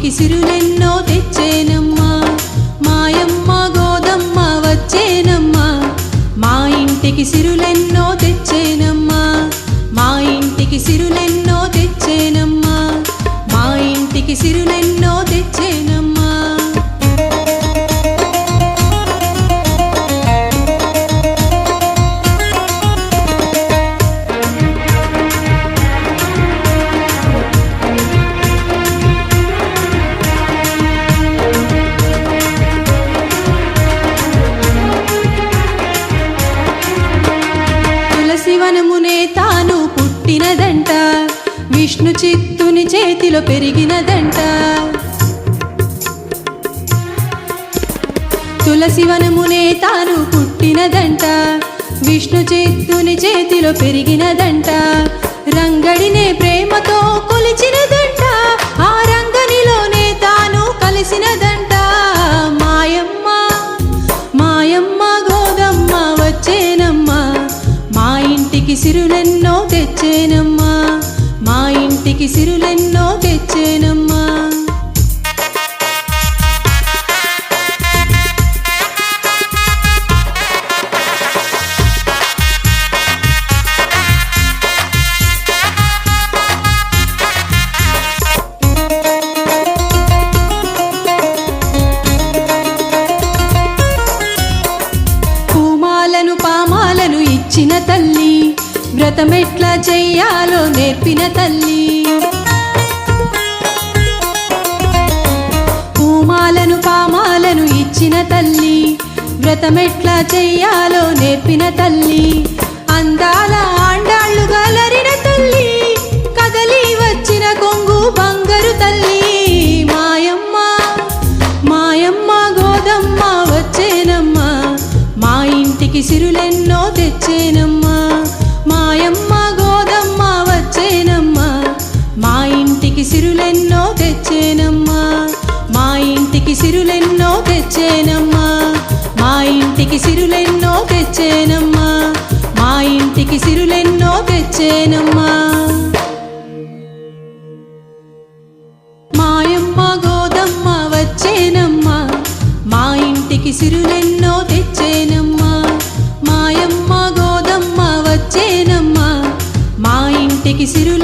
ఇంటికి సిరులెన్నో తెచ్చేనమ్మా మాయమ్మ గోదమ్మ వచ్చేనమ్మా మా ఇంటికి సిరులెన్నో తెచ్చేనమ్మా మా ఇంటికి సిరులెన్నో తెచ్చేనమ్మా మా ఇంటికి సిరులెన్నో తెచ్చేనమ్మా శివనమునే తాను పుట్టినదంట విష్ణు చిత్తుని చేతిలో పెరిగినదంట తులసివనమునే తాను పుట్టినదంట విష్ణు చిత్తుని చేతిలో పెరిగినదంట రంగడినే ప్రేమతో కొలిచినదంట ఆ రంగనిలోనే తాను కలిసినదంట మాయమ్మ మాయమ్మ గోదమ్మ వచ్చేనమ్మా మా ఇంటికి సిరులెన్నో తెచ్చేనమ్మా మా ఇంటికి సిరులెన్నో తెచ్చేనమ్మా పూమాలను పామాలను ఇచ్చిన తల్లి వ్రతమెట్లా చెయ్యాలో నేర్పిన తల్లి పూమాలను పామాలను ఇచ్చిన తల్లి వ్రతమెట్లా చెయ్యాలో నేర్పిన తల్లి అందాల ఆండాళ్ళు గలరిన తల్లి కదలి వచ్చిన కొంగు బంగారు తల్లి మాయమ్మ మాయమ్మ గోదమ్మ వచ్చేనమ్మా మా ఇంటికి సిరులెన్నో తెచ్చేనమ్మా మాయమ్మ గోదమ్మ వచ్చేనమ్మా మా ఇంటికి సిరులెన్నో తెచ్చేనమ్మా మా ఇంటికి సిరులెన్నో తెచ్చేనమ్మా మా ఇంటికి సిరులెన్నో తెచ్చేనమ్మా మా ఇంటికి సిరులెన్నో తెచ్చేనమ్మా మాయమ్మ గోదమ్మ వచ్చేనమ్మా మా ఇంటికి సిరులెన్నో తెచ్చేనమ్మా మాయమ్మ గోదమ్మ వచ్చేనమ్మా మా ఇంటికి సిరు